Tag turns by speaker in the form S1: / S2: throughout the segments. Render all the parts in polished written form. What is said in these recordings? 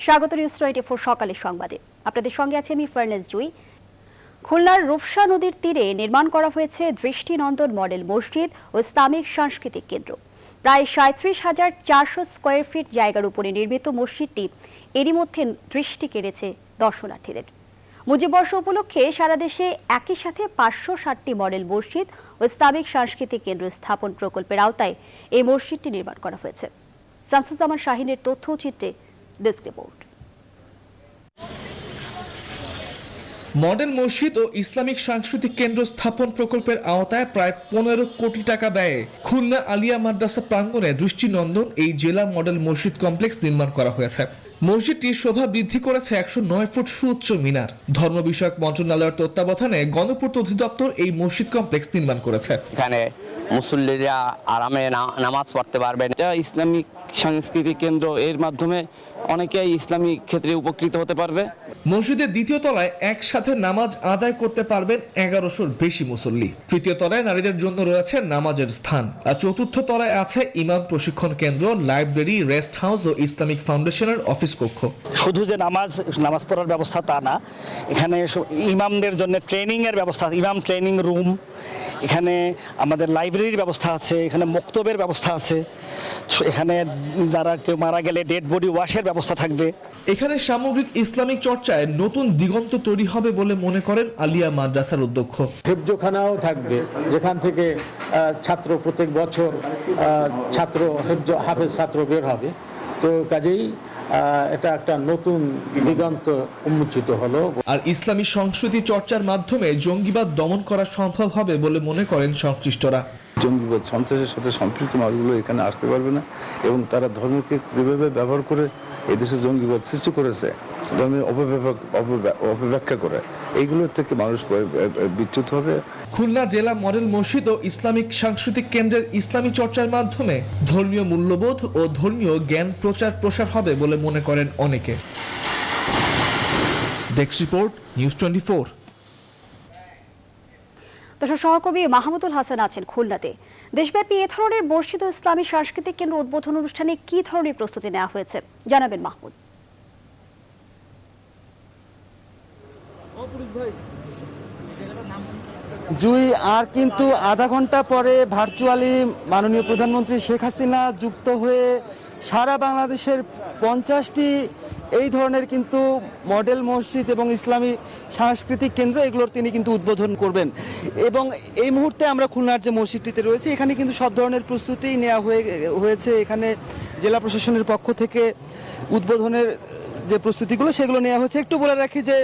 S1: স্বাগত নিউজ 24 সকালের সংবাদে। আপনাদের সঙ্গে আছে আমি ফারনেস জুই। খুলনার রূপসা নদীর তীরে নির্মাণ করা হয়েছে দৃষ্টিনন্দন মডেল মসজিদ ও ইসলামিক সাংস্কৃতিক কেন্দ্র। প্রায় 37,400 স্কয়ার ফিট জায়গার উপরে নির্মিত মসজিদটি এরই মধ্যে দৃষ্টি কেড়েছে দর্শনার্থীদের। মুজিববর্ষ উপলক্ষে সারা দেশে একই সাথে 560টি মডেল মসজিদ ও ইসলামিক সাংস্কৃতিক কেন্দ্র স্থাপন প্রকল্পের আওতায় এই মসজিদটি নির্মাণ করা হয়েছে। শামসুজ্জামান শাহিনের তথ্যচিত্রে ডেস্ক রিপোর্ট।
S2: মডেল মসজিদ ও ইসলামিক সাংস্কৃতিক কেন্দ্র স্থাপন প্রকল্পের আওতায় প্রায় 15 কোটি টাকা ব্যয়ে খুলনা আলিয়া মাদ্রাসা প্রাঙ্গণে দৃষ্টিনন্দন এই জেলা মডেল মসজিদ কমপ্লেক্স নির্মাণ করা হয়েছে। মসজিদটির শোভা বৃদ্ধি করেছে 109 ফুট সুউচ্চ মিনার। ধর্ম বিষয়ক মন্ত্রণালয়ের তত্ত্বাবধানে গণপূর্ত অধিদপ্তর এই মসজিদ কমপ্লেক্স নির্মাণ করেছে।
S3: এখানে মুসল্লিরা আরামে নামাজ পড়তে পারবেন।
S4: ইসলামিক সাংস্কৃতিক কেন্দ্র, এর মাধ্যমে অনেকেই ইসলামী ক্ষেত্রে উপকৃত হতে পারবে।
S2: মসজিদের দ্বিতীয় তলায় একসাথে নামাজ আদায় করতে পারবেন 1100-র বেশি মুসল্লি। তৃতীয় তলায় নারীদের জন্য রয়েছে নামাজের স্থান, আর চতুর্থ তলায় আছে ইমাম প্রশিক্ষণ কেন্দ্র, লাইব্রেরি, রেস্ট হাউস ও ইসলামিক ফাউন্ডেশনের অফিস কক্ষ।
S5: শুধু যে নামাজ পড়ার ব্যবস্থা তা না, এখানে ইমামদের জন্য ট্রেনিং এর ব্যবস্থা, ইমাম ট্রেনিং রুম, এখানে আমাদের লাইব্রেরির ব্যবস্থা আছে, এখানে মক্তবের ব্যবস্থা আছে, এখানে যারা কেউ মারা গেলে ডেড বডি ওয়াশের ব্যবস্থা থাকবে।
S2: এখানে সামগ্রিক ইসলামিক চর্চায় নতুন দিগন্ত তৈরি হবে বলে মনে করেন আলিয়া মাদ্রাসার অধ্যক্ষ।
S6: হেফজখানাও থাকবে, যেখান থেকে ছাত্র প্রত্যেক বছর হাফেজ ছাত্র বের হবে। তো কাজেই এটা একটা নতুন দিগন্ত উন্মোচিত হলো।
S2: আর ইসলামী সংস্কৃতি চর্চার মাধ্যমে জঙ্গিবাদ দমন করা সম্ভব হবে বলে মনে করেন সংশ্লিষ্টরা।
S7: জঙ্গিবাদ সন্ত্রাসের সাথে সম্পৃক্ত মানুষগুলো এখানে আসতে পারবে না, এবং তারা ধর্মকে যেভাবে ব্যবহার করে এদেশে জঙ্গিবাদ সৃষ্টি করেছে, ধর্মের অপব্যাখ্যা করে, এইগুলোর থেকে মানুষ বিচ্যুত হবে।
S2: খুলনা জেলা মডেল মসজিদ ও ইসলামিক সাংস্কৃতিক কেন্দ্রের ইসলামী চর্চার মাধ্যমে ধর্মীয় মূল্যবোধ ও ধর্মীয় জ্ঞান প্রচার প্রসার হবে বলে মনে করেন অনেকে। Desk report, news 24।
S1: দর্শক, সহকর্মী মাহমুদুল হাসান আছেন খুলনাতে। দেশব্যাপী এ ধরনের মসজিদ ও ইসলামী সাংস্কৃতিক কেন্দ্র উদ্বোধন অনুষ্ঠানে কি ধরনের প্রস্তুতি নেওয়া হয়েছে জানাবেন মাহমুদ।
S4: জুই, আর কিন্তু আধা ঘন্টা পরে ভার্চুয়ালি মাননীয় প্রধানমন্ত্রী শেখ হাসিনা যুক্ত হয়ে সারা বাংলাদেশের 50টি এই ধরনের কিন্তু মডেল মসজিদ এবং ইসলামী সাংস্কৃতিক কেন্দ্র, এগুলোর তিনি কিন্তু উদ্বোধন করবেন। এবং এই মুহূর্তে আমরা খুলনার যে মসজিদটিতে রয়েছে, এখানে কিন্তু সব ধরনের প্রস্তুতি নেওয়া হয়েছে। এখানে জেলা প্রশাসনের পক্ষ থেকে উদ্বোধনের যে প্রস্তুতিগুলো সেগুলো নেওয়া হয়েছে। একটু বলে রাখি যে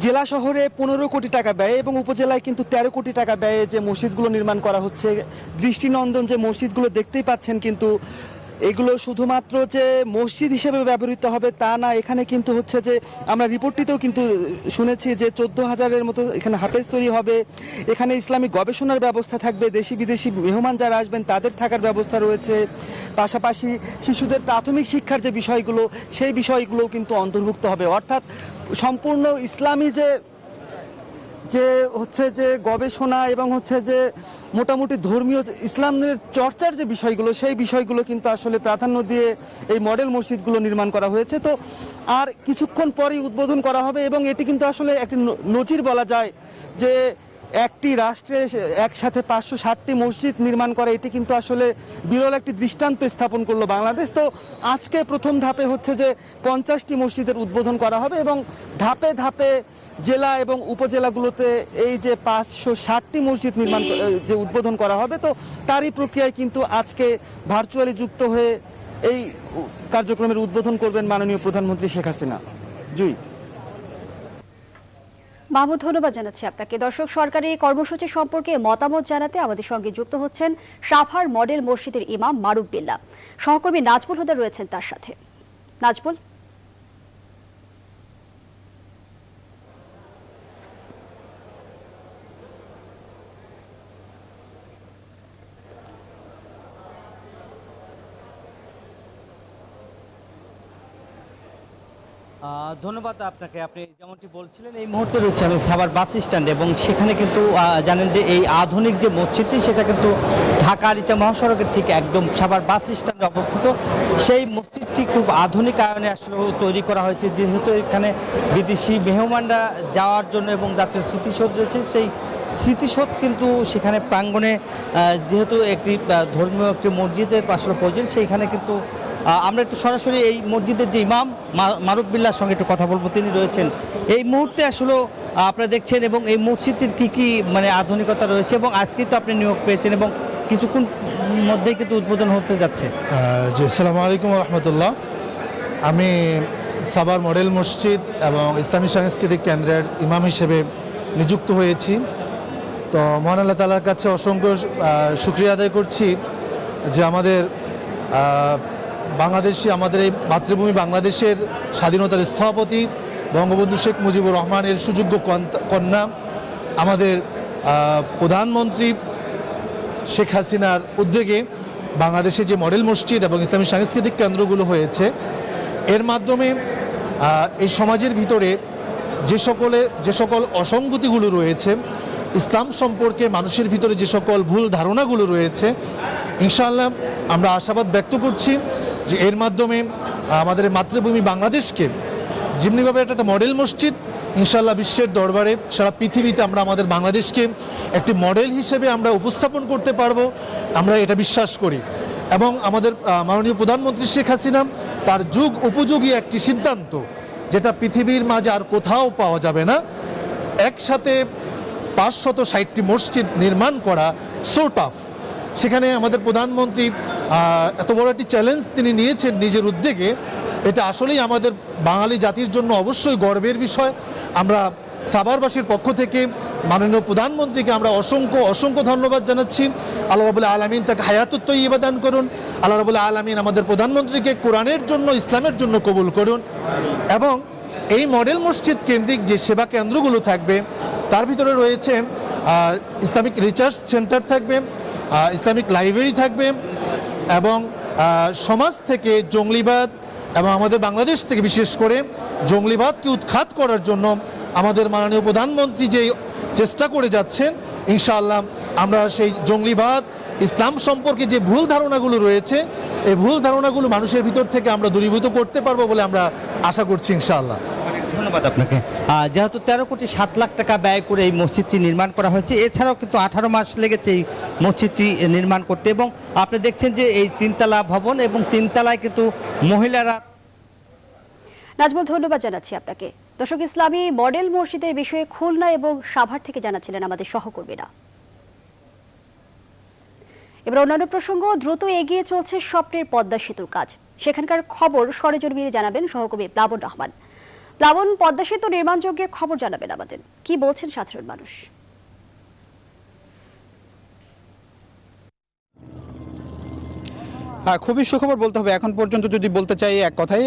S4: জেলা শহরে 15 কোটি টাকা ব্যয় এবং উপজেলায় কিন্তু 13 কোটি টাকা ব্যয়ে যে মসজিদগুলো নির্মাণ করা হচ্ছে, দৃষ্টিনন্দন যে মসজিদগুলো দেখতেই পাচ্ছেন, কিন্তু এগুলো শুধুমাত্র যে মসজিদ হিসেবে ব্যবহৃত হবে তা না। এখানে কিন্তু হচ্ছে যে আমরা রিপোর্টটিতেও কিন্তু শুনেছি যে 14,000-এর মতো এখানে হাফেজ তৈরি হবে। এখানে ইসলামিক গবেষণার ব্যবস্থা থাকবে, দেশি বিদেশি মেহমান যারা আসবেন তাদের থাকার ব্যবস্থা রয়েছে। পাশাপাশি শিশুদের প্রাথমিক শিক্ষার যে বিষয়গুলো, সেই বিষয়গুলোও কিন্তু অন্তর্ভুক্ত হবে। অর্থাৎ সম্পূর্ণ ইসলামী যে হচ্ছে যে গবেষণা এবং হচ্ছে যে মোটামুটি ধর্মীয় ইসলামের চর্চার যে বিষয়গুলো, সেই বিষয়গুলো কিন্তু আসলে প্রাধান্য দিয়ে এই মডেল মসজিদগুলো নির্মাণ করা হয়েছে। তো আর কিছুক্ষণ পরেই উদ্বোধন করা হবে, এবং এটি কিন্তু আসলে একটি নজির বলা যায় যে একটি রাষ্ট্রে একসাথে 560টি মসজিদ নির্মাণ করা, এটি কিন্তু আসলে বিরল একটি দৃষ্টান্ত স্থাপন করলো বাংলাদেশ। তো আজকে প্রথম ধাপে হচ্ছে যে 50টি মসজিদের উদ্বোধন করা হবে, এবং ধাপে ধাপে জেলা এবং উপজেলাগুলোতে এই যে 560টি মসজিদ যে উদ্বোধন করা হবে, তো তারই প্রক্রিয়ায় কিন্তু আজকে ভার্চুয়ালি যুক্ত হয়ে এই কার্যক্রমের উদ্বোধন করবেন মাননীয় প্রধানমন্ত্রী শেখ হাসিনা। জুই।
S1: মাহমুদ, ধন্যবাদ জানাচ্ছি আপনাকে। দর্শক, সরকারি কর্মসূচি সম্পর্কে মতামত জানাতে আমাদের সঙ্গে যুক্ত হচ্ছেন সাভার মডেল মসজিদের ইমাম মারুফ বিল্লাহ। সহকর্মী নাজবুল হুদা রয়েছেন তার সাথে। নাজবুল।
S8: ধন্যবাদ আপনাকে। আপনি যেমনটি বলছিলেন, এই মুহূর্তে রয়েছে আমি সাভার বাস স্ট্যান্ডে এবং সেখানে কিন্তু জানেন যে এই আধুনিক যে মসজিদটি সেটা কিন্তু ঢাকা আরিচা মহাসড়কের ঠিক একদম সাভার বাস স্ট্যান্ডে অবস্থিত। সেই মসজিদটি খুব আধুনিক আয়নে আসলে তৈরি করা হয়েছে, যেহেতু এখানে বিদেশি মেহমানরা যাওয়ার জন্য এবং জাতীয় স্মৃতিসৌধ রয়েছে, সেই স্মৃতিসৌধ কিন্তু সেখানে প্রাঙ্গণে যেহেতু একটি ধর্মীয় একটি মসজিদের আসলে প্রয়োজন, সেইখানে কিন্তু আমরা একটু সরাসরি এই মসজিদের যে ইমাম মারুফ বিল্লাহর সঙ্গে একটু কথা বলবো। তিনি রয়েছেন এই মুহূর্তে আসলে আপনারা দেখছেন, এবং এই মসজিদটির কি কি মানে আধুনিকতা রয়েছে, এবং আজকে তো আপনি নিয়োগ পেয়েছেন এবং কিছুক্ষণ মধ্যেই কিন্তু উদ্বোধন হতে যাচ্ছে।
S9: জি, আসসালামু আলাইকুম রহমতুল্লাহ। আমি সাভার মডেল মসজিদ এবং ইসলামী সাংস্কৃতিক কেন্দ্রের ইমাম হিসেবে নিযুক্ত হয়েছি। তো মহান আল্লাহ তাআলার কাছে অসংখ্য শুকরিয়া আদায় করছি যে আমাদের আমাদের এই মাতৃভূমি বাংলাদেশের স্বাধীনতার স্থপতি বঙ্গবন্ধু শেখ মুজিবুর রহমানের সুযোগ্য কন্যা আমাদের প্রধানমন্ত্রী শেখ হাসিনার উদ্যোগে বাংলাদেশে যে মডেল মসজিদ এবং ইসলামী সাংস্কৃতিক কেন্দ্রগুলো হয়েছে, এর মাধ্যমে এই সমাজের ভিতরে যে সকল অসঙ্গতিগুলো রয়েছে, ইসলাম সম্পর্কে মানুষের ভিতরে যে সকল ভুল ধারণাগুলো রয়েছে, ইনশাআল্লাহ আমরা আশাবাদ ব্যক্ত করছি যে এর মাধ্যমে আমাদের মাতৃভূমি বাংলাদেশকে যেমনিভাবে একটা মডেল মসজিদ, ইনশাআল্লাহ বিশ্বের দরবারে সারা পৃথিবীতে আমরা আমাদের বাংলাদেশকে একটি মডেল হিসেবে আমরা উপস্থাপন করতে পারবো, আমরা এটা বিশ্বাস করি। এবং আমাদের মাননীয় প্রধানমন্ত্রী শেখ হাসিনা তার যুগ উপযোগী একটি সিদ্ধান্ত, যেটা পৃথিবীর মাঝে আর কোথাও পাওয়া যাবে না, একসাথে 560টি মসজিদ নির্মাণ করা সো টাফ। সেখানে আমাদের প্রধানমন্ত্রী এত বড় একটি চ্যালেঞ্জ তিনি নিয়েছেন নিজের উদ্যোগে, এটা আসলেই আমাদের বাঙালি জাতির জন্য অবশ্যই গর্বের বিষয়। আমরা সাভারবাসীর পক্ষ থেকে মাননীয় প্রধানমন্ত্রীকে আমরা অসংখ্য ধন্যবাদ জানাচ্ছি। আল্লাহ রাব্বুল আলামিন তাকে হায়াতুত তাইয়্যিবা দান করুন। আল্লাহ রাব্বুল আলামিন আমাদের প্রধানমন্ত্রীকে কোরআনের জন্য, ইসলামের জন্য কবুল করুন। এবং এই মডেল মসজিদ কেন্দ্রিক যে সেবা কেন্দ্রগুলো থাকবে, তার ভিতরে রয়েছে ইসলামিক রিসার্চ সেন্টার থাকবে, ইসলামিক লাইব্রেরি থাকবে, এবং সমাজ থেকে জঙ্গলিবাদ এবং আমাদের বাংলাদেশ থেকে বিশেষ করে জঙ্গলিবাদকে উৎখাত করার জন্য আমাদের মাননীয় প্রধানমন্ত্রী যে চেষ্টা করে যাচ্ছেন, ইনশাআল্লাহ আমরা সেই জঙ্গলিবাদ, ইসলাম সম্পর্কে যে ভুল ধারণাগুলো রয়েছে, এই ভুল ধারণাগুলো মানুষের ভিতর থেকে আমরা দূরীভূত করতে পারবো বলে আমরা আশা করছি ইনশাআল্লাহ।
S8: ধন্যবাদ আপনাকে। যেহেতু 13,07,00,000 টাকা ব্যয় করে এই মসজিদটি নির্মাণ করা হয়েছে, এছাড়াও কিন্তু 18 মাস লেগেছে এই মসজিদটি নির্মাণ করতে, এবং আপনি দেখছেন যে এই 3তলা ভবন এবং 3তলায় কিন্তু মহিলারা।
S1: নাজমুল, ধন্যবাদ জানাচ্ছি আপনাকে। দর্শক, ইসলামী মডেল মসজিদের বিষয়ে খুলনা এবং সাভার থেকে জানাচ্ছিলেন আমাদের সহকর্মীরা। এবার অন্যান্য প্রসঙ্গ, দ্রুত এগিয়ে চলছে স্বপ্নের পদ্মা সেতুর কাজ। সেখানকার খবর সরেজমিনে জানাবেন সহকর্মী প্লাবন রহমান। প্লাবন, পদ্মা সেতু নির্মাণযজ্ঞের খবর জানাবেন আমাদের, কি বলছেন সাধারণ মানুষ?
S10: খুবই সুখবর বলতে হবে। এখন পর্যন্ত যদি বলতে চাই এক কথায়,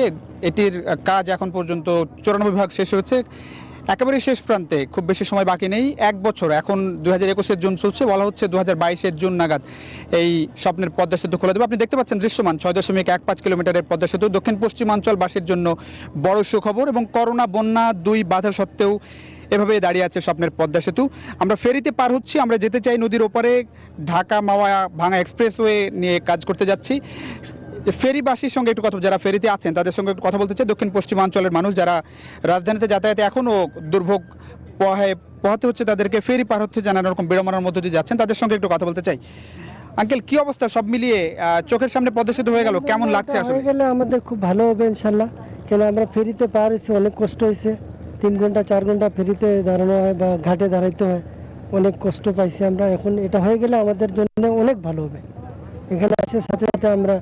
S10: এটির কাজ এখন পর্যন্ত 94 ভাগ শেষ হয়েছে, একেবারে শেষ প্রান্তে, খুব বেশি সময় বাকি নেই। 1 বছর, এখন 2021-এর জুন চলছে, বলা হচ্ছে 2022-এর জুন নাগাদ এই স্বপ্নের পদ্মা সেতু খুলে দেবে। আপনি দেখতে পাচ্ছেন দৃশ্যমান 6.15 কিলোমিটারের পদ্মা সেতু দক্ষিণ পশ্চিমাঞ্চলবাসীর জন্য বড় সুখবর, এবং করোনা, বন্যা, 2 বাধা সত্ত্বেও এভাবে দাঁড়িয়ে আছে স্বপ্নের পদ্মা সেতু। আমরা ফেরিতে পার হচ্ছি, আমরা যেতে চাই নদীর ওপারে, ঢাকা মাওয়া ভাঙা এক্সপ্রেসওয়ে নিয়ে কাজ করতে যাচ্ছি। ফেরিবাসীর সঙ্গে একটু কথা, যারা ফেরিতে আছেন তাদের সঙ্গে একটু কথা বলতে চাই। দক্ষিণ পশ্চিমাঞ্চলের মানুষ যারা রাজধানীতে যাতায়াতে এখনও দুর্ভোগ পোহাতে হচ্ছে, তাদেরকে ফেরি পার হতে নানা রকম বিড়ম্বনার মধ্য দিয়ে যাচ্ছেন, তাদের সঙ্গে একটু কথা বলতে চাই। আঙ্কেল, কি অবস্থা? সব মিলিয়ে চোখের সামনে পদ্মা সেতু হয়ে গেল, কেমন লাগছে? আসলে
S11: গেলে আমাদের খুব ভালো হবে ইনশাল্লাহ, কেন আমরা ফেরিতে পার হয়েছি, অনেক কষ্ট হয়েছে। 3 ঘন্টা 4 ঘন্টা ফেরিতে দাঁড়ানো হয় বা ঘাটে দাঁড়াইতে হয়, অনেক কষ্ট পাইছি আমরা। এখন এটা হয়ে গেলে আমাদের জন্য অনেক ভালো হবে। এখানে আসে সাথে সাথে আমরা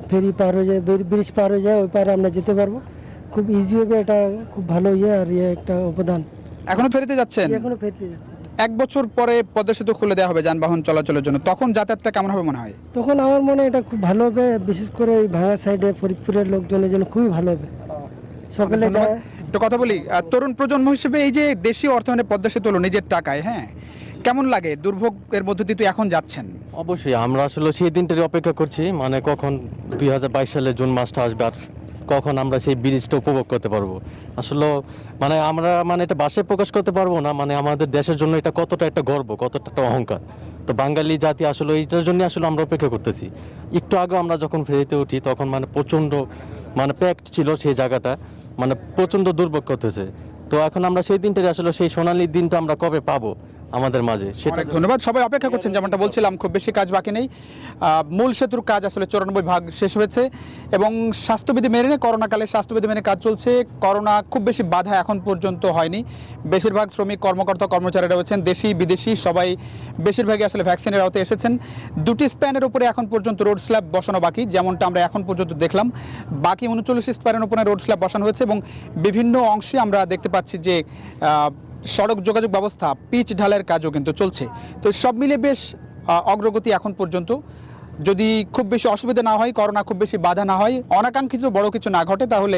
S11: ফেরি পার হয়ে যায়, ব্রিজ পার হয়ে যায়, ওই পারে আমরা যেতে পারবো, খুব ইজি হবে। এটা খুব ভালো আর একটা অবদান।
S10: এখনো ফেরিতে যাচ্ছেন?
S11: এখনো ফেরিতে যাচ্ছি।
S10: 1 বছর পরে পদ্মা সেতু খুলে দেওয়া হবে যানবাহন চলাচলের জন্য, তখন যাতায়াতটা কেমন হবে মনে হয়?
S11: তখন আমার মনে হয় এটা খুব ভালো হবে, বিশেষ করে এই ভাঙা সাইডে ফরিদপুরের লোকজনের জন্য খুবই ভালো হবে। সকালে যায়
S10: একটু কথা বলি, তরুণ প্রজন্ম হিসেবে এই যে দেশীয় অর্থায়নে পদ্মা সেতু হলো নিজের টাকায়, হ্যাঁ, কেমন লাগে? দুর্ভোগের মধ্য দিয়ে তো এখন যাচ্ছেন।
S12: অবশ্যই আমরা আসলে সেই দিনটারই অপেক্ষা করছি, মানে কখন 2022 সালে জুন মাসটা আসবে আর কখন আমরা সেই ব্রিজটা উপভোগ করতে পারবো। আসলে মানে আমরা মানে এটা ভাষায় প্রকাশ করতে পারবো না, মানে আমাদের দেশের জন্য এটা কতটা একটা গর্ব, কতটা একটা অহংকার। তো বাঙালি জাতি আসলে এইটার জন্য আসলে আমরা অপেক্ষা করতেছি। একটু আগে আমরা যখন ফেরিতে উঠি তখন মানে প্রচণ্ড মানে প্যাকড ছিল সেই জায়গাটা, মানে প্রচণ্ড দুর্ভোগ করতেছে। তো এখন আমরা সেই দিনটাই আসলে সেই সোনালী দিনটা আমরা কবে পাবো আমাদের মাঝে সেটা।
S10: অনেক ধন্যবাদ। সবাই অপেক্ষা করছেন, যেমনটা বলছিলাম খুব বেশি কাজ বাকি নেই। মূল সেতুর কাজ আসলে 94 ভাগ শেষ হয়েছে এবং স্বাস্থ্যবিধি মেনে করোনাকালে স্বাস্থ্যবিধি মেনে কাজ চলছে। করোনা খুব বেশি বাধা এখন পর্যন্ত হয়নি। বেশিরভাগ শ্রমিক কর্মকর্তা কর্মচারীরা রয়েছেন দেশি বিদেশি, সবাই বেশিরভাগই আসলে ভ্যাকসিনের আওতায় এসেছেন। দুটি স্প্যানের উপরে এখন পর্যন্ত রোড স্ল্যাব বসানো বাকি, যেমনটা আমরা এখন পর্যন্ত দেখলাম। বাকি 39 স্প্যানের উপরে রোড স্ল্যাব বসানো হয়েছে এবং বিভিন্ন অংশে আমরা দেখতে পাচ্ছি যে সড়ক যোগাযোগ ব্যবস্থা পিচ ঢালের কাজও কিন্তু চলছে। তো সব মিলে বেশ অগ্রগতি এখন পর্যন্ত। যদি খুব বেশি অসুবিধা না হয়, করোনা খুব বেশি বাধা না হয়, অনাকাঙ্ক্ষিত বড় কিছু না ঘটে, তাহলে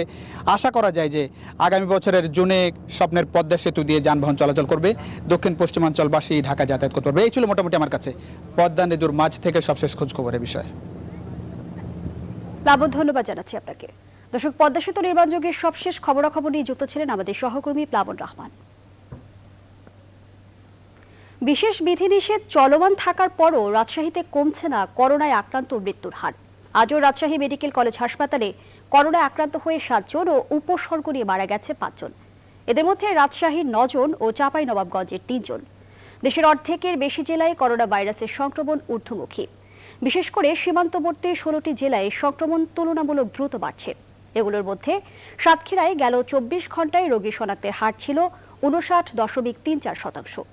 S10: আশা করা যায় যে আগামী বছরের জুনে স্বপ্নের পদ্মা সেতু দিয়ে যানবাহন চলাচল করবে, দক্ষিণ পশ্চিমাঞ্চলবাসী ঢাকা যাতায়াত করতে পারবে। এই ছিল মোটামুটি আমার কাছে পদ্মা নদীর মাঝ থেকে সবশেষ খোঁজ খবরের বিষয়।
S1: প্লাবন, ধন্যবাদ জানাচ্ছি আপনাকে। দর্শক, পদ্মা সেতু নির্মাণযোগের সবশেষ খবরাখবর নিয়ে যুক্ত ছিলেন আমাদের সহকর্মী প্লাবন রহমান। বিশেষ বিধিনিষেধ চলমান থাকার পরও রাজশাহীতে কমছে না করোনায় আক্রান্ত মৃত্যুর হার। আজও রাজশাহী মেডিকেল কলেজ হাসপাতালে করোনায় আক্রান্ত হয়ে 7 জন ও উপসর্গ নিয়ে মারা গেছে 5 জন। এদের মধ্যে রাজশাহীর 9 জন ও চাঁপাইনবাবগঞ্জের 3 জন। দেশের অর্ধেকের বেশি জেলায় করোনা ভাইরাসের সংক্রমণ ঊর্ধ্বমুখী। বিশেষ করে সীমান্তবর্তী 16টি জেলায় সংক্রমণ তুলনামূলক দ্রুত বাড়ছে। এগুলোর মধ্যে সাতক্ষীরায় গেল 24 ঘন্টায় রোগী শনাক্তের হার ছিল 59.34%।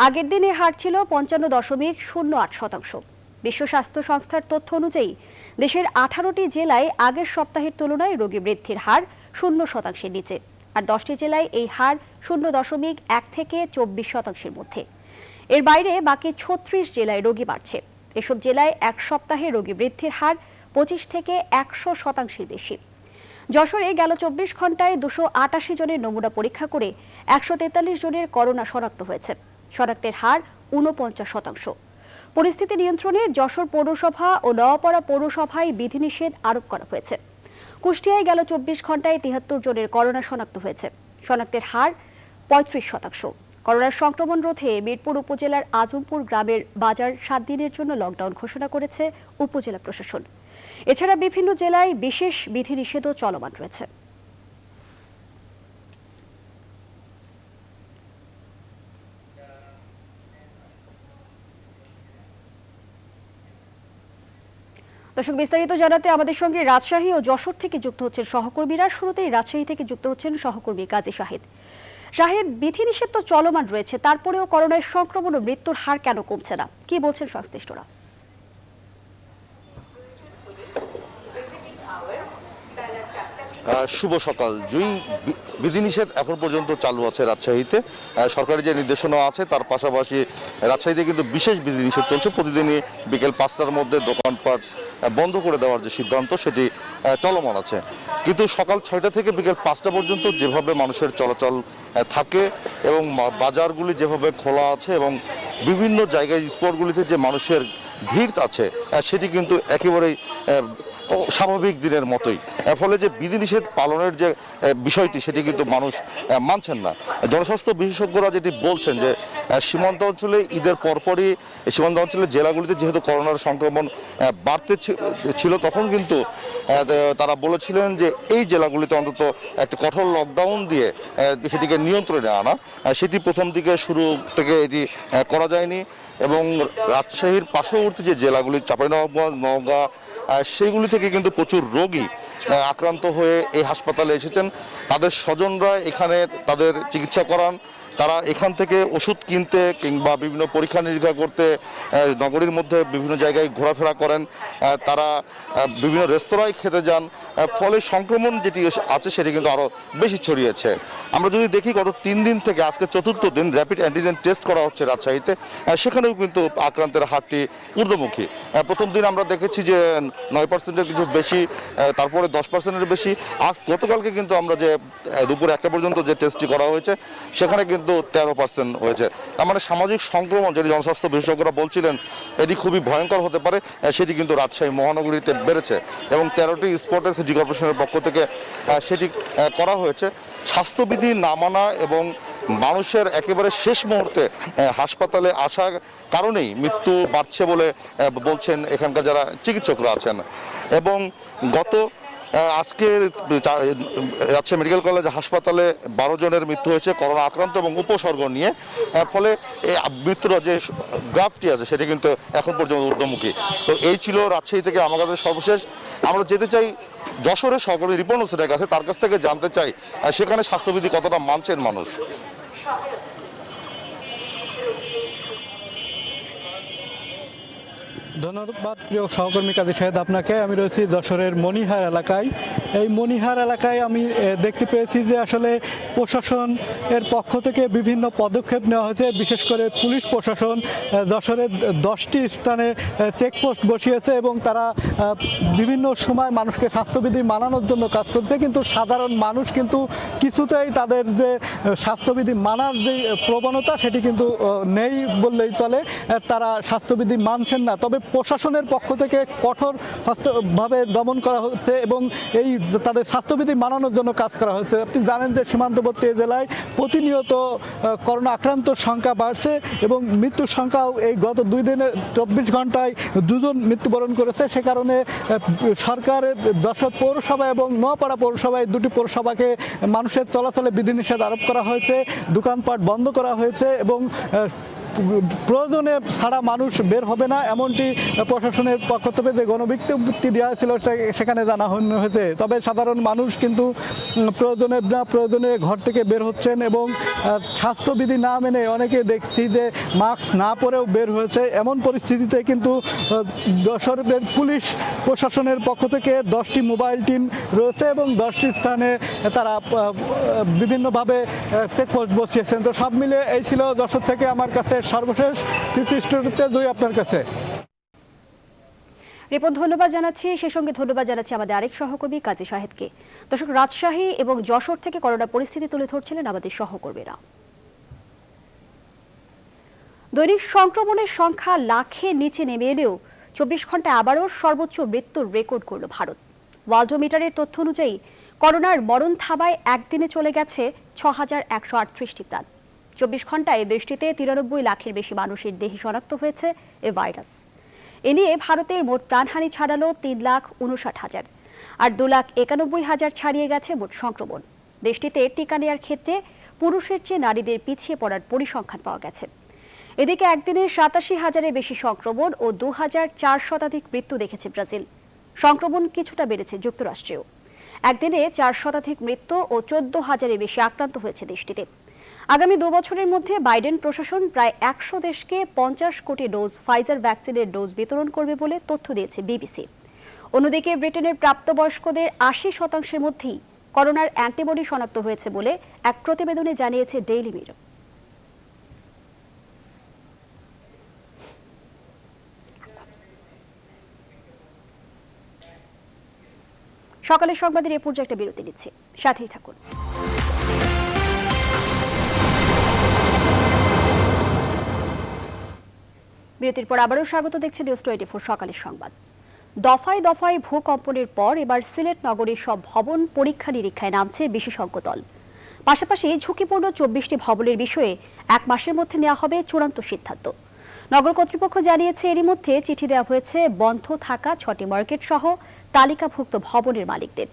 S1: আগের দিনে হার ছিল 55.08%। বিশ্ব স্বাস্থ্য সংস্থার তথ্য অনুযায়ী দেশের 18টি জেলায় আগের সপ্তাহের তুলনায় রোগী বৃদ্ধির হার 0%-এর নিচে, আর 10টি জেলায় এই হার 0.1 থেকে 24%-এর মধ্যে। এর বাইরে বাকি 36 জেলায় রোগী বাড়ছে। এসব জেলায় এক সপ্তাহে রোগী বৃদ্ধির হার 25 থেকে 100%-এর বেশি। যশোরে গেল 24 ঘন্টায় 288 জনের নমুনা পরীক্ষা করে 143 জনের করোনা শনাক্ত হয়েছে। শনাক্তের হার 49%। পরিস্থিতি নিয়ন্ত্রণে যশোর পৌরসভা ও নোয়াপাড়া পৌরসভায় বিধিনিষেধ আরোপ করা হয়েছে। কুষ্টিয়ায় গেল 24 ঘন্টায় 73 জনের করোনা শনাক্ত হয়েছে। শনাক্তের হার 35%। করোনার সংক্রমণ রোধে মিরপুর উপজেলার আজমপুর গ্রামের বাজার 7 দিনের জন্য লকডাউন ঘোষণা করেছে উপজেলা প্রশাসন। এছাড়া বিভিন্ন জেলায় বিশেষ বিধিনিষেধও চলমান রয়েছে। দর্শক, বিস্তারিত জানাতে আমাদের সঙ্গে রাজশাহী ও যশোর থেকে যুক্ত হচ্ছেন সহকর্মীরা। শুরুতেই রাজশাহী থেকে যুক্ত হচ্ছেন সহকর্মী কাজী শাহিদ। শাহিদ, বিধিনিষেধ তো চলমান রয়েছে, তারপরেও করোনার সংক্রমণ ও মৃত্যুর হার কেন কমছে না, কি বলছেন সংশ্লিষ্টরা?
S13: শুভ সকাল জুই। বিধিনিষেধ এখন পর্যন্ত চালু আছে রাজশাহীতে। সরকারি যে নির্দেশনা আছে তার পাশাপাশি রাজশাহীতে কিন্তু বিশেষ বিধিনিষেধ চলছে। প্রতিদিনই বিকেল 5টার মধ্যে দোকানপাট বন্ধ করে দেওয়ার যে সিদ্ধান্ত সেটি চলমান আছে। কিন্তু সকাল 6টা থেকে বিকেল 5টা পর্যন্ত যেভাবে মানুষের চলাচল থাকে এবং বাজারগুলি যেভাবে খোলা আছে এবং বিভিন্ন জায়গায় স্পটগুলিতে যে মানুষের ভিড় আছে সেটি কিন্তু একেবারেই স্বাভাবিক দিনের মতোই। ফলে যে বিধিনিষেধ পালনের যে বিষয়টি সেটি কিন্তু মানুষ মানছেন না। জনস্বাস্থ্য বিশেষজ্ঞরা যেটি বলছেন যে সীমান্ত অঞ্চলে ঈদের পরপরই সীমান্ত অঞ্চলের জেলাগুলিতে যেহেতু করোনার সংক্রমণ বাড়তে ছিল তখন কিন্তু তারা বলেছিলেন যে এই জেলাগুলিতে অন্তত একটি কঠোর লকডাউন দিয়ে সেটিকে নিয়ন্ত্রণে আনা। সেটি প্রথম দিকে শুরু থেকে এটি করা যায়নি এবং রাজশাহীর পার্শ্ববর্তী যে জেলাগুলি চাঁপাইনবাবগঞ্জ, নওগাঁ, সেইগুলি থেকে কিন্তু প্রচুর রোগী আক্রান্ত হয়ে এই হাসপাতালে এসেছেন। তাদের স্বজনরা এখানে তাদের চিকিৎসা করান। তারা এখান থেকে ওষুধ কিনতে কিংবা বিভিন্ন পরীক্ষা নিরীক্ষা করতে নগরীর মধ্যে বিভিন্ন জায়গায় ঘোরাফেরা করেন। তারা বিভিন্ন রেস্তোরাঁয় খেতে যান। ফলে সংক্রমণ যেটি আছে সেটি কিন্তু আরও বেশি ছড়িয়েছে। আমরা যদি দেখি গত 3 দিন থেকে আজকে 4র্থ দিন র্যাপিড অ্যান্টিজেন টেস্ট করা হচ্ছে রাজশাহীতে, সেখানেও কিন্তু আক্রান্তের হারটি ঊর্ধ্বমুখী। প্রথম দিন আমরা দেখেছি যে 9%-এর কিছু বেশি, তারপরে 10%-এর বেশি। আজ গতকালকে কিন্তু আমরা যে দুপুর 1টা পর্যন্ত যে টেস্টটি করা হয়েছে সেখানে কিন্তু মধ্যেও 13% হয়েছে। তার মানে সামাজিক সংক্রমণ যেটি জনস্বাস্থ্য বিশেষজ্ঞরা বলছিলেন এটি খুবই ভয়ঙ্কর হতে পারে, সেটি কিন্তু রাজশাহী মহানগরীতে বেড়েছে এবং 13টি স্পটে সিটি কর্পোরেশনের পক্ষ থেকে সেটি করা হয়েছে। স্বাস্থ্যবিধি না মানা এবং মানুষের একেবারে শেষ মুহূর্তে হাসপাতালে আসার কারণেই মৃত্যু বাড়ছে বলে বলছেন এখানকার যারা চিকিৎসকরা আছেন। এবং আজকে রাজশাহী মেডিকেল কলেজ হাসপাতালে 12 জনের মৃত্যু হয়েছে করোনা আক্রান্ত এবং উপসর্গ নিয়ে। ফলে এই মৃত্যুর যে গ্রাফটি আছে সেটি কিন্তু এখন পর্যন্ত ঊর্ধ্বমুখী। তো এই ছিল রাজশাহী থেকে আমাদের সর্বশেষ। আমরা যেতে চাই যশোরের সহকর্মী রিপন হোসেনের কাছে, তার কাছ থেকে জানতে চাই সেখানে স্বাস্থ্যবিধি কতটা মানছেন মানুষ।
S14: ধন্যবাদ প্রিয় সহকর্মী কাজী শাহেদ আপনাকে। আমি রয়েছি যশোরের মনিহার এলাকায়। এই মনিহার এলাকায় আমি দেখতে পেয়েছি যে আসলে প্রশাসন এর পক্ষ থেকে বিভিন্ন পদক্ষেপ নেওয়া হয়েছে। বিশেষ করে পুলিশ প্রশাসন যশোরের 10টি স্থানে চেকপোস্ট বসিয়েছে এবং তারা বিভিন্ন সময় মানুষকে স্বাস্থ্যবিধি মানানোর জন্য কাজ করছে। কিন্তু সাধারণ মানুষ কিন্তু কিছুতেই তাদের যে স্বাস্থ্যবিধি মানার যে প্রবণতা সেটি কিন্তু নেই বললেই চলে। তারা স্বাস্থ্যবিধি মানছেন না। তবে প্রশাসনের পক্ষ থেকে কঠোর ভাবে দমন করা হচ্ছে এবং এই তাদের স্বাস্থ্যবিধি মানানোর জন্য কাজ করা হচ্ছে। আপনি জানেন যে সীমান্তবর্তী জেলায় প্রতিনিয়ত করোনা আক্রান্তর সংখ্যা বাড়ছে এবং মৃত্যুর সংখ্যাও এই গত 2 দিনে 24 ঘন্টায় 2 জন মৃত্যুবরণ করেছে। সে কারণে সরকারের যশোর পৌরসভা এবং নোয়াপাড়া পৌরসভায় 2টি পৌরসভাকে মানুষের চলাচলে বিধিনিষেধ আরোপ করা হয়েছে, দোকানপাট বন্ধ করা হয়েছে এবং প্রয়োজনে ছাড়া মানুষ বের হবে না এমনটি প্রশাসনের পক্ষ থেকে যে গণবিজ্ঞপ্তি দেওয়া হয়েছিল সেখানে জানানো হয়েছে। তবে সাধারণ মানুষ কিন্তু প্রয়োজনে ঘর থেকে বের হচ্ছেন এবং স্বাস্থ্যবিধি না মেনে অনেকে দেখছি যে মাস্ক না পরেও বের হয়েছে। এমন পরিস্থিতিতে কিন্তু যশোরের পুলিশ প্রশাসনের পক্ষ থেকে 10টি মোবাইল টিম রয়েছে এবং 10টি স্থানে তারা বিভিন্নভাবে চেকপোস্ট বসিয়েছেন। তো সব মিলে এই ছিল যশোর থেকে আমার কাছে সর্বশেষ স্টুডিওতে জয় আপনার কাছে।
S1: রিপন ধন্যবাদ জানাচ্ছি। সেই সঙ্গে ধন্যবাদ জানাচ্ছি আমাদের আরেক সহকর্মী কাজী শাহেদকে। দর্শক, রাজশাহী এবং যশোর থেকে করোনা পরিস্থিতি তুলে ধরছিলেন আমাদের সহকর্মীরা। দৈনিক সংক্রমণের সংখ্যা লাখের নিচে নেমে এলেও 24 ঘন্টায় আবারও সর্বোচ্চ মৃত্যুর রেকর্ড করল ভারত। ওয়ার্ল্ডোমিটারের তথ্য অনুযায়ী করোনার মরণ থাবায় একদিনে চলে গেছে 6138টি প্রাণ। 24 ঘন্টায় দেশটিতে 93 লাখের বেশি মানুষের দেহে শনাক্ত হয়েছে এ ভাইরাস। এ নিয়ে ভারতের মোট প্রাণহানি ছাড়ালো 3,59,000 আর 2,91,000 ছাড়িয়ে গেছে মোট সংক্রমণ। দেশটিতে টিকা নেওয়ার ক্ষেত্রে পুরুষের চেয়ে নারীদের পিছিয়ে পড়ার পরিসংখ্যান পাওয়া গেছে। এদিকে একদিনে 87,000-এর বেশি সংক্রমণ ও 2,004 শতাধিক মৃত্যু দেখেছে ব্রাজিল। সংক্রমণ কিছুটা বেড়েছে যুক্তরাষ্ট্রেও। একদিনে 4 শতাধিক মৃত্যু ও 14,000-এর বেশি আক্রান্ত হয়েছে দেশটিতে। আগামী 2 বছরের মধ্যে বাইডেন প্রশাসন প্রায় 100 দেশকে 50 কোটি ডোজ ফাইজার ভ্যাকসিনের ডোজ বিতরণ করবে বলে তথ্য দিয়েছে বিবিসি। অন্যদিকে ব্রিটেনের প্রাপ্তবয়স্কদের 80% মধ্যেই করোনার অ্যান্টিবডি শনাক্ত হয়েছে বলে এক প্রতিবেদনে জানিয়েছে ডেইলি মিরর। সকালের সংবাদের এ পর্যায়ে একটা বিরতি নিচ্ছে, সাথেই থাকুন। বিরতির পর আবারও স্বাগত, দেখছেন নিউজ 24 সকালের সংবাদ। দফায় দফায় ভূকম্পনের পর এবার সিলেট নগরীর সব ভবন পরীক্ষা নিরীক্ষায় নামছে বিশেষজ্ঞ দল। পাশাপাশি ঝুঁকিপূর্ণ 24টি ভবনের বিষয়ে 1 মাসের মধ্যে নেওয়া হবে চূড়ান্ত সিদ্ধান্ত। নগর কর্তৃপক্ষ জানিয়েছে এরই মধ্যে চিঠি দেওয়া হয়েছে বন্ধ থাকা 6টি মার্কেট সহ তালিকাভুক্ত ভবনের মালিকদের।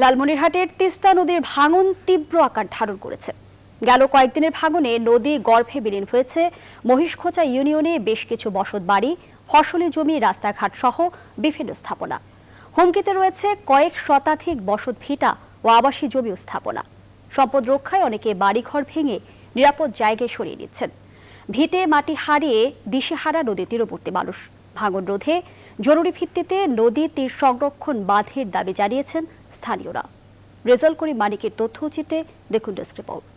S1: লালমনিরহাটের তিস্তা নদীর ভাঙন তীব্র আকার ধারণ করেছে। গেল কয়েকদিনের ভাঙনে নদী গর্ভে বিলীন হয়েছে মহিষখোঁচা ইউনিয়নে বেশ কিছু বসত বাড়ি, ফসলি জমি, রাস্তাঘাট সহ বিভিন্ন স্থাপনা। হুমকিতে রয়েছে কয়েক শতাধিক বসত ভিটা ও আবাসী জমি ও স্থাপনা। সম্পদ রক্ষায় অনেকে বাড়িঘর ভেঙে নিরাপদ জায়গায় সরিয়ে নিচ্ছেন। ভিটে মাটি হারিয়ে দিশেহারা নদী তীরবর্তী মানুষ। ভাঙন রোধে জরুরি ভিত্তিতে নদী তীর সংরক্ষণ বাঁধের দাবি জানিয়েছেন স্থানীয়রা। রেজাল্ট করি মানিকের তথ্যচিত্রে দেখুন ডেস্ক রিপোর্ট।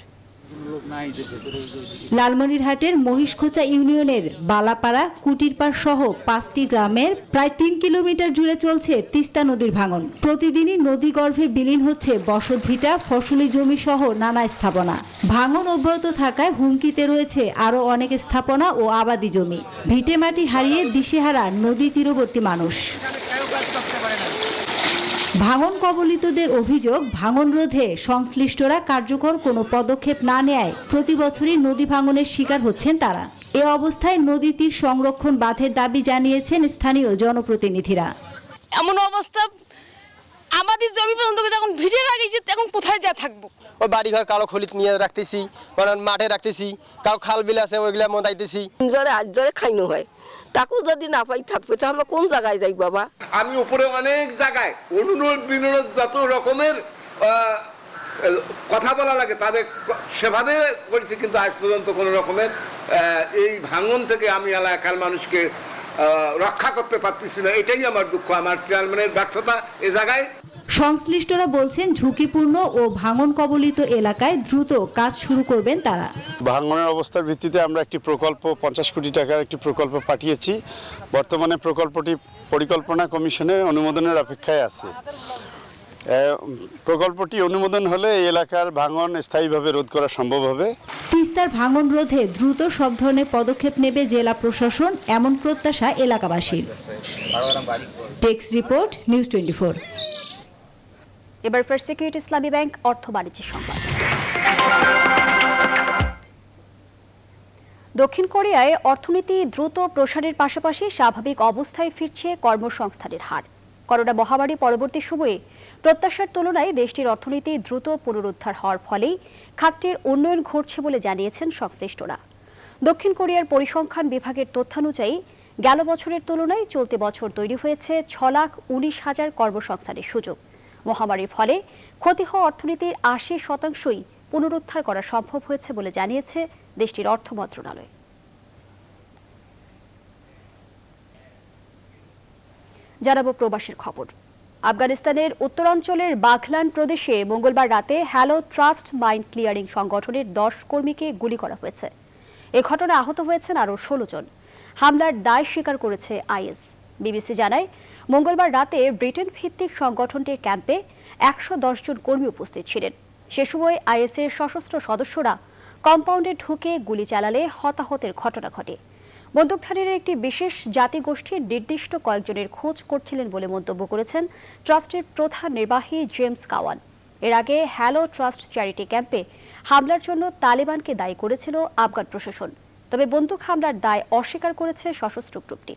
S15: লালমনিরহাটের মহিষখোঁচা ইউনিয়নের বালাপাড়া কুটিরপাড় সহ 5টি গ্রামের প্রায় 3 কিলোমিটার জুড়ে চলছে তিস্তা নদীর ভাঙন। প্রতিদিনই নদী গর্ভে বিলীন হচ্ছে বসতভিটা, ফসলি জমি সহ নানা স্থাপনা। ভাঙন অব্যাহত থাকায় হুমকিতে রয়েছে আরও অনেক স্থাপনা ও আবাদি জমি। ভিটেমাটি হারিয়ে দিশেহারা নদী তীরবর্তী মানুষ। ভাঙন কবলিতদের অভিযোগ, ভাঙন রোধে সংশ্লিষ্টরা কার্যকর কোনো পদক্ষেপ না নেয় প্রতি বছরই নদী ভাঙনের শিকার হচ্ছেন তারা। এ অবস্থায় নদী তীর সংরক্ষণ বাঁধের দাবি জানিয়েছেন স্থানীয় জনপ্রতিনিধিরা।
S16: এমন অবস্থা আমাদের জমি পর্যন্ত যখন ভিড়ে লাগিয়েছে এখন কোথায় যা থাকবো?
S17: ওই বাড়িঘর কারো খলিত নিয়ে রাখতেছি, মাঠে রাখতেছি, কারো খাল বিল আছে ওইগুলা মদাইতেছি।
S16: আজ ধরে খাইনো হয়, তাকেও যদি না পাই থাকবে তা আমরা কোন জায়গায় যাই বাবা?
S18: আমি উপরে অনেক জায়গায় অনুরোধ বিনোদ যত রকমের কথা বলা লাগে তাদের সেভাবে করেছি, কিন্তু আজ পর্যন্ত কোনো রকমের এই ভাঙন থেকে আমি এলাকার মানুষকে রক্ষা করতে পারতেছি না। এটাই আমার দুঃখ, আমার চেয়ারম্যানের ব্যর্থতা এ জায়গায়।
S15: সংশ্লিষ্টরা বলছেন ঝুঁকিপূর্ণ ও ভাঙন কবলিত এলাকায় দ্রুত কাজ শুরু করবেন তারা।
S19: ভাঙনের অবস্থার ভিত্তিতে আমরা একটি প্রকল্প 50 কোটি টাকার একটি প্রকল্প পাঠিয়েছি। বর্তমানে প্রকল্পটি পরিকল্পনা কমিশনের অনুমোদনের অপেক্ষায় আছে। প্রকল্পটি অনুমোদন হলে এই এলাকার ভাঙন স্থায়ীভাবে রোধ করা সম্ভব হবে।
S15: তিস্তার ভাঙন রোধে দ্রুত সব ধরনের পদক্ষেপ নেবে জেলা প্রশাসন, এমন প্রত্যাশা এলাকাবাসীর। টেক্স রিপোর্ট, নিউজ 24।
S1: এবার ফার্স্ট সিকিউরিটি ইসলামী ব্যাংক অর্থ বাণিজ্য সংবাদ। দক্ষিণ কোরিয়ায় অর্থনীতি দ্রুত প্রসারের পাশাপাশি স্বাভাবিক অবস্থায় ফিরছে কর্মসংস্থানের হার। করোনা মহামারী পরবর্তী সময়ে প্রত্যাশার তুলনায় দেশটির অর্থনীতি দ্রুত পুনরুদ্ধার হওয়ার ফলেই খাতটির উন্নয়ন ঘটছে বলে জানিয়েছেন সংশ্লিষ্টরা। দক্ষিণ কোরিয়ার পরিসংখ্যান বিভাগের তথ্যানুযায়ী গেল বছরের তুলনায় চলতি বছর তৈরি হয়েছে 6,19,000 কর্মসংস্থানের সুযোগ। মহামারীর ফলে ক্ষতি হওয়া অর্থনীতির 80% পুনরুদ্ধার করা সম্ভব হয়েছে বলে জানিয়েছে দেশটির অর্থ মন্ত্রণালয়। জানাবো প্রবাসীর খবর। আফগানিস্তানের উত্তরাঞ্চলের বাঘলান প্রদেশে মঙ্গলবার রাতে হ্যালো ট্রাস্ট মাইন ক্লিয়ারিং সংগঠনের 10 কর্মীকে গুলি করা হয়েছে। এ ঘটনায় আহত হয়েছেন আরও 16 জন। হামলার দায় স্বীকার করেছে আইএস। বিবিসি জানায়, মঙ্গলবার রাতে ব্রিটেন ভিত্তিক সংগঠনটির ক্যাম্পে 110 জন কর্মী উপস্থিত ছিলেন। সে সময় আইএসের সশস্ত্র সদস্যরা কম্পাউন্ডে ঢুকে গুলি চালালে হতাহতের ঘটনা ঘটে। বন্দুকধারীরা একটি বিশেষ জাতিগোষ্ঠীর নির্দিষ্ট কয়েকজনের খোঁজ করছিলেন বলে মন্তব্য করেছেন ট্রাস্টের প্রধান নির্বাহী জেমস কাওয়ান। এর আগে হ্যালো ট্রাস্ট চ্যারিটি ক্যাম্পে হামলার জন্য তালেবানকে দায়ী করেছিল আফগান প্রশাসন, তবে বন্দুক হামলার দায় অস্বীকার করেছে সশস্ত্র গ্রুপটি।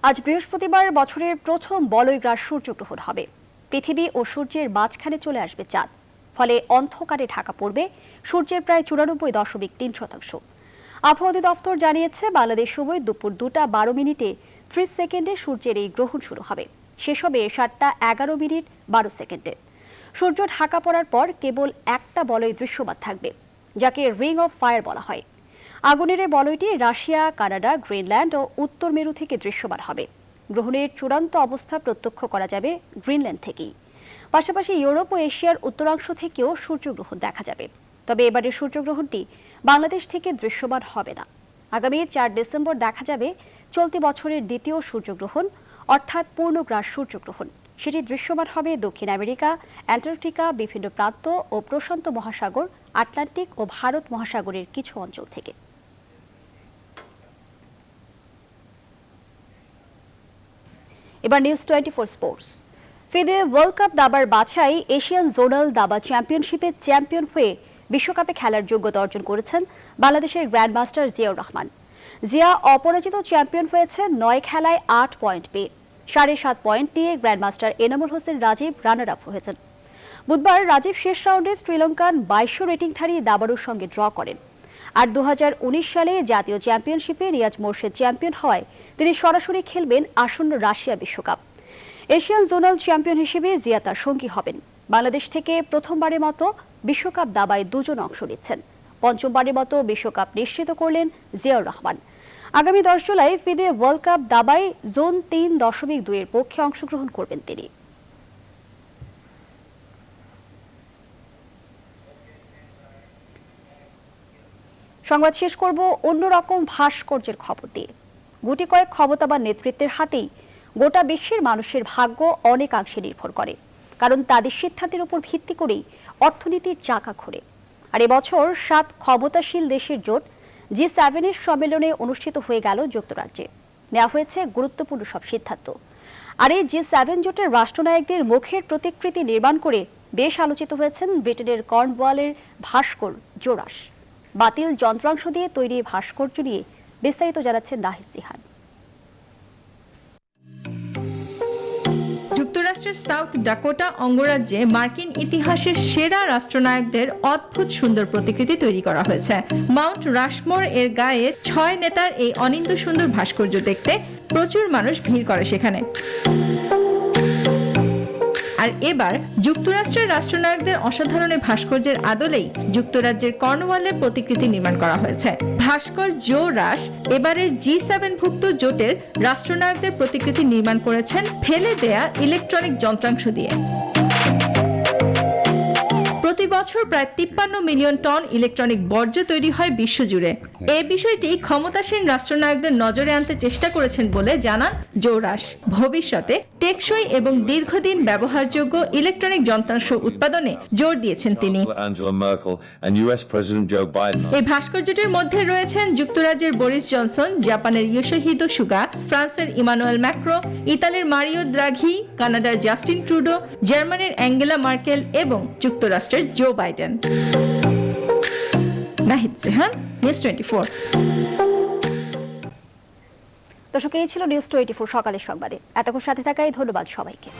S1: আজ বৃহস্পতিবার বছরের প্রথম বলয়গ্রাস সূর্যগ্রহণ হবে। পৃথিবী ও সূর্যের মাঝখানে চলে আসবে চাঁদ, ফলে অন্ধকারে ঢাকা পড়বে সূর্যের প্রায় 94.3%। আবহাওয়া অধিদপ্তর জানিয়েছে, বাংলাদেশ সময় দুপুর 2:12 30 সেকেন্ডে সূর্যের এই গ্রহণ শুরু হবে, শেষ হবে 7:11 সূর্য ঢাকা পড়ার পর কেবল একটা বলয় দৃশ্যমান থাকবে, যাকে রিং অফ ফায়ার বলা হয়। আগুনের এই বলয়টি রাশিয়া, কানাডা, গ্রিনল্যান্ড ও উত্তর মেরু থেকে দৃশ্যমান হবে। গ্রহণের চূড়ান্ত অবস্থা প্রত্যক্ষ করা যাবে গ্রিনল্যান্ড থেকেই। পাশাপাশি ইউরোপ ও এশিয়ার উত্তরাংশ থেকেও সূর্যগ্রহণ দেখা যাবে। তবে এবারের সূর্যগ্রহণটি বাংলাদেশ থেকে দৃশ্যমান হবে না। আগামী 4 ডিসেম্বর দেখা যাবে চলতি বছরের দ্বিতীয় সূর্যগ্রহণ, অর্থাৎ পূর্ণগ্রাস সূর্যগ্রহণ। সেটি দৃশ্যমান হবে দক্ষিণ আমেরিকা, অ্যান্টার্কটিকা, বিভিন্ন প্রান্ত ও প্রশান্ত মহাসাগর, আটলান্টিক ও ভারত মহাসাগরের কিছু অঞ্চল থেকে। এবার news 24 sports. FIDE world cup দাবার বাছাই এশিয়ান জোনাল দাবা চ্যাম্পিয়নশিপে চ্যাম্পিয়ন হয়ে বিশ্বকাপে খেলার যোগ্যতা অর্জন করেছেন বাংলাদেশের গ্র্যান্ডমাস্টার জিয়াউর রহমান। জিয়া অপরাজিত চ্যাম্পিয়ন হয়েছেন 9 খেলায় 8 পয়েন্ট পেয়ে। 7.5 পয়েন্ট নিয়ে grandmaster Enamul Hossain Rajib runner up হয়েছেন। বুধবার রাজীব শেষ রাউন্ডে শ্রীলঙ্কান 2200 রেটিংধারী দাবারুর সঙ্গে ড্র করেন। আর 2019 সালে জাতীয় চ্যাম্পিয়নশিপে রিয়াজ মোর্শেদ চ্যাম্পিয়ন হওয়ায় তিনি সরাসরি খেলবেন আসন্ন রাশিয়া বিশ্বকাপ। এশিয়ান জোনাল চ্যাম্পিয়ন হিসেবে জিয়া তার সঙ্গী হবেন। বাংলাদেশ থেকে প্রথমবারের মতো বিশ্বকাপ দাবায় 2 জন অংশ নিচ্ছেন। পঞ্চমবারের মতো বিশ্বকাপ নিশ্চিত করলেন জিয়াউর রহমান। আগামী 10 জুলাই ফিদে ওয়ার্ল্ড কাপ দাবায় জোন 3.2 এর পক্ষে অংশগ্রহণ করবেন তিনি। সংবাদ শেষ করব অন্যরকম ভাস্কর্যের খবর দিয়ে। গুটি কয়েক ক্ষমতাবান নেতৃত্বের হাতেই গোটা বিশ্বের মানুষের ভাগ্য অনেকাংশে নির্ভর করে, কারণ তাদের সিদ্ধান্তের উপর ভিত্তি করেই অর্থনীতির চাকা ঘোরে। আর এবছর 7 ক্ষমতাশীল দেশের জোট G7 এর সম্মেলনে অনুষ্ঠিত হয়ে গেল যুক্তরাজ্যে। নেওয়া হয়েছে গুরুত্বপূর্ণ সব সিদ্ধান্ত। আর এই G7 জোটের রাষ্ট্রনায়কদের মুখের প্রতিকৃতি নির্মাণ করে বেশ আলোচিত হয়েছেন ব্রিটেনের কর্নওয়ালের ভাস্কর জোরাস। বাতিল যন্ত্রাংশ দিয়ে তৈরি ভাস্কর্য নিয়ে বিস্তারিত জানাচ্ছেন নাহিদ সিহান।
S20: যুক্তরাষ্ট্রের সাউথ ডাকোটা অঙ্গরাজ্যে মার্কিন ইতিহাসের সেরা রাষ্ট্রনায়কদের অদ্ভুত সুন্দর প্রতিকৃতি তৈরি করা হয়েছে। মাউন্ট রাশমোর এর গায়ে 6 নেতার এই অনিন্দ্য সুন্দর ভাস্কর্য দেখতে প্রচুর মানুষ ভিড় করে সেখানে। আর এবার যুক্তরাষ্ট্রের রাষ্ট্রনায়কদের অসাধারণ ভাস্কর্যের আদলেই যুক্তরাজ্যের কর্নওয়ালে প্রতিকৃতি নির্মাণ করা হয়েছে। ভাস্কর জো রাস এবারের G7 ভুক্ত জোটের রাষ্ট্রনায়কদের প্রতিকৃতি নির্মাণ করেছেন ফেলে দেয়া ইলেকট্রনিক যন্ত্রাংশ দিয়ে। প্রতি বছর প্রায় 53 মিলিয়ন টন ইলেকট্রনিক বর্জ্য তৈরি হয় বিশ্বজুড়ে। এই বিষয়টি ক্ষমতাসীন রাষ্ট্রনায়কদের নজরে আনতে চেষ্টা করেছেন বলে জানান জোরাস। ভবিষ্যতে টেকসই এবং দীর্ঘদিন ব্যবহারযোগ্য ইলেকট্রনিক যন্ত্রাংশ উৎপাদনে জোর দিয়েছেন তিনি। এই ভাস্কর্যটির মধ্যে রয়েছেন যুক্তরাজ্যের বরিস জনসন, জাপানের ইয়োশিহিদে সুগা, ফ্রান্সের ইমানুয়েল ম্যাক্রো, ইতালির মারিও দ্রাঘি, কানাডার জাস্টিন ট্রুডো, জার্মানির অ্যাঙ্গেলা মার্কেল এবং যুক্তরাষ্ট্রের জো বাইডেন। নাহিদ সিহান, নিউজ 24।
S1: দর্শক, এই ছিল নিউজ 24 সকালের সংবাদে। এতক্ষণ সাথে থাকায় ধন্যবাদ সবাইকে।